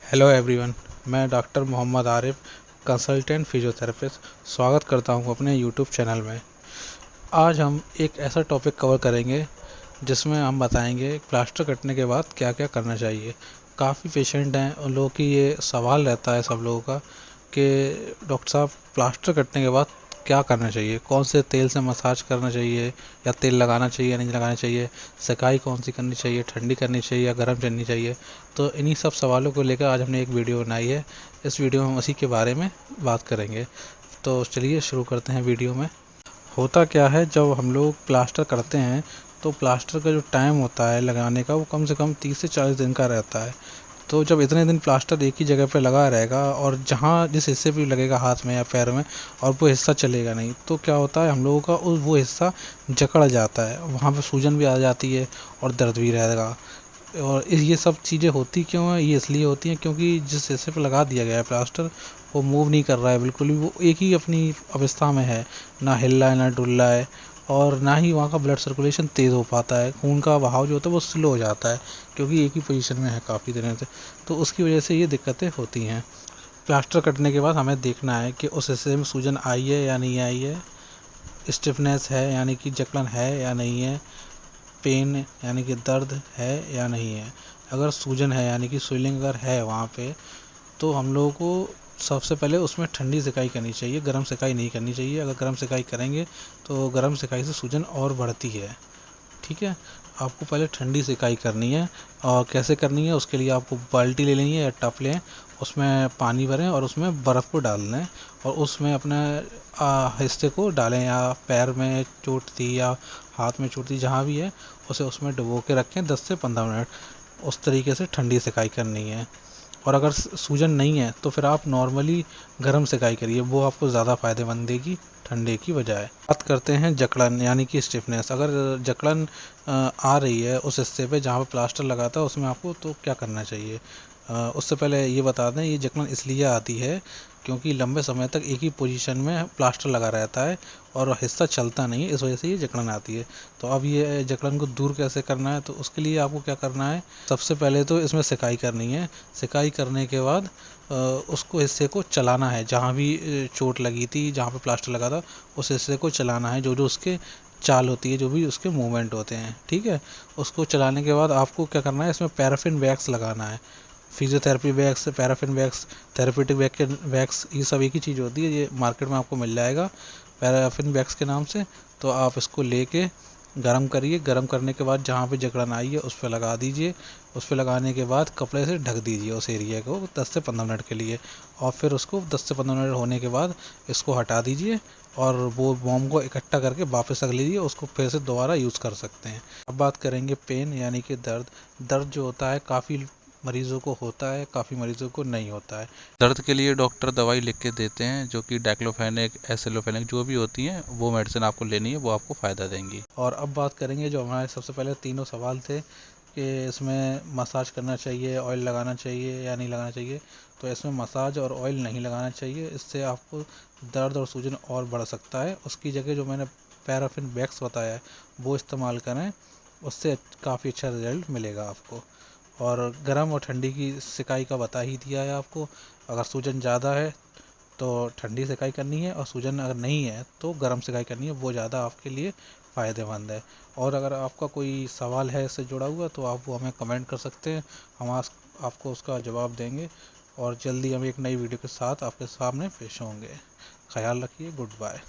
Hello everyone, मैं doctor Mohammad Arif, consultant physiotherapist, स्वागत करता हूं अपने यूट्यूब चैनल में। आज हम एक ऐसा टॉपिक कवर करेंगे जिसमें हम बताएंगे प्लास्टर कटने के बाद क्या क्या करना चाहिए। काफ़ी पेशेंट हैं, उन लोगों की ये सवाल रहता है सब लोगों का कि डॉक्टर साहब प्लास्टर कटने के बाद क्या करना चाहिए, कौन से तेल से मसाज करना चाहिए या तेल लगाना चाहिए या नहीं लगाना चाहिए, सेकाई कौन सी करनी चाहिए, ठंडी करनी चाहिए या गर्म करनी चाहिए। तो इन्हीं सब सवालों को लेकर आज हमने एक वीडियो बनाई है। इस वीडियो में हम उसी के बारे में बात करेंगे। तो चलिए शुरू करते हैं वीडियो में। होता क्या है, जब हम लोग प्लास्टर करते हैं तो प्लास्टर का जो टाइम होता है लगाने का वो कम से कम 30 से 40 दिन का रहता है। तो जब इतने दिन प्लास्टर एक ही जगह पे लगा रहेगा और जहाँ जिस हिस्से पे लगेगा हाथ में या पैर में और वो हिस्सा चलेगा नहीं, तो क्या होता है हम लोगों का वो हिस्सा जकड़ जाता है, वहाँ पे सूजन भी आ जाती है और दर्द भी रहेगा। और ये सब चीज़ें होती क्यों है, ये इसलिए होती हैं क्योंकि जिस हिस्से पे लगा दिया गया है प्लास्टर वो मूव नहीं कर रहा है बिल्कुल भी, वो एक ही अपनी अवस्था में है, ना हिल रहा है ना डुल रहा है और ना ही वहाँ का ब्लड सर्कुलेशन तेज़ हो पाता है। खून का बहाव जो होता है वो स्लो हो जाता है क्योंकि एक ही पोजीशन में है काफ़ी दिनों से। तो उसकी वजह से ये दिक्कतें होती हैं। प्लास्टर कटने के बाद हमें देखना है कि उस हिस्से में सूजन आई है या नहीं आई है, स्टिफनेस है यानी कि जकड़न है या नहीं है, पेन यानी कि दर्द है या नहीं है। अगर सूजन है यानी कि स्वेलिंग अगर है वहाँ पे, तो हम लोगों को सबसे पहले उसमें ठंडी सिकाई करनी चाहिए, गर्म सिकाई नहीं करनी चाहिए। अगर गर्म सिकाई करेंगे तो गर्म सिकाई से सूजन और बढ़ती है। ठीक है, आपको पहले ठंडी सिकाई करनी है। और कैसे करनी है, उसके लिए आपको बाल्टी ले लेनी है या टप लें, उसमें पानी भरें और उसमें बर्फ़ को डाल लें और उसमें अपने हिस्से को डालें, या पैर में चोट थी या हाथ में चोट थी जहाँ भी है उसे उसमें डुबो के रखें 10 से 15 मिनट। उस तरीके से ठंडी सिकाई करनी है। और अगर सूजन नहीं है तो फिर आप नॉर्मली गर्म सिकाई करिए, वो आपको ज़्यादा फ़ायदेमंद देगी ठंडे की बजाय। बात करते हैं जकड़न यानी कि स्टिफनेस। अगर जकड़न आ रही है उस हिस्से पे जहाँ पे प्लास्टर लगा था उसमें आपको, तो क्या करना चाहिए। उससे पहले ये बता दें, ये जकड़न इसलिए आती है क्योंकि लंबे समय तक एक ही पोजीशन में प्लास्टर लगा रहता है और हिस्सा चलता नहीं है, इस वजह से ये जकड़न आती है। तो अब ये जकड़न को दूर कैसे करना है, तो उसके लिए आपको क्या करना है, सबसे पहले तो इसमें सिकाई करनी है। सिकाई करने के बाद उसको हिस्से को चलाना है, जहाँ भी चोट लगी थी जहाँ पे प्लास्टर लगा था उस हिस्से को चलाना है, जो जो उसके चाल होती है, जो भी उसके मूवमेंट होते हैं। ठीक है, उसको चलाने के बाद आपको क्या करना है, इसमें पैराफिन वैक्स लगाना है। Physiotherapy wax, paraffin wax, therapeutic wax, ये सब एक ही चीज़ होती है, ये मार्केट में आपको मिल जाएगा पैराफिन वैक्स के नाम से। तो आप इसको लेके गरम करिए। गरम करने के बाद जहाँ पे जकड़न आई है उस पर लगा दीजिए। उस पर लगाने के बाद कपड़े से ढक दीजिए उस एरिया को 10 से 15 मिनट के लिए। और फिर उसको 10 से 15 मिनट होने के बाद इसको हटा दीजिए और वो मोम को इकट्ठा करके वापस रख लीजिए, उसको फिर से दोबारा यूज़ कर सकते हैं। अब बात करेंगे पेन यानी कि दर्द। दर्द जो होता है काफ़ी मरीज़ों को होता है, काफ़ी मरीज़ों को नहीं होता है। दर्द के लिए डॉक्टर दवाई लिख के देते हैं, जो कि डाइक्लोफेनेक, एसिलोफेनेक जो भी होती हैं, वो मेडिसिन आपको लेनी है, वो आपको फ़ायदा देंगी। और अब बात करेंगे जो हमारे सबसे पहले तीनों सवाल थे कि इसमें मसाज करना चाहिए, ऑयल लगाना चाहिए या नहीं लगाना चाहिए। तो इसमें मसाज और ऑयल नहीं लगाना चाहिए, इससे आपको दर्द और सूजन और बढ़ सकता है। उसकी जगह जो मैंने पैराफिन वैक्स बताया है वो इस्तेमाल करें, उससे काफ़ी अच्छा रिजल्ट मिलेगा आपको। और गर्म और ठंडी की सिकाई का बता ही दिया है आपको। अगर सूजन ज़्यादा है तो ठंडी सिकाई करनी है और सूजन अगर नहीं है तो गर्म सिकाई करनी है, वो ज़्यादा आपके लिए फ़ायदेमंद है। और अगर आपका कोई सवाल है इससे जुड़ा हुआ तो आप वो हमें कमेंट कर सकते हैं, हम आपको उसका जवाब देंगे। और जल्दी हम एक नई वीडियो के साथ आपके सामने पेश होंगे। ख्याल रखिए, गुड बाय।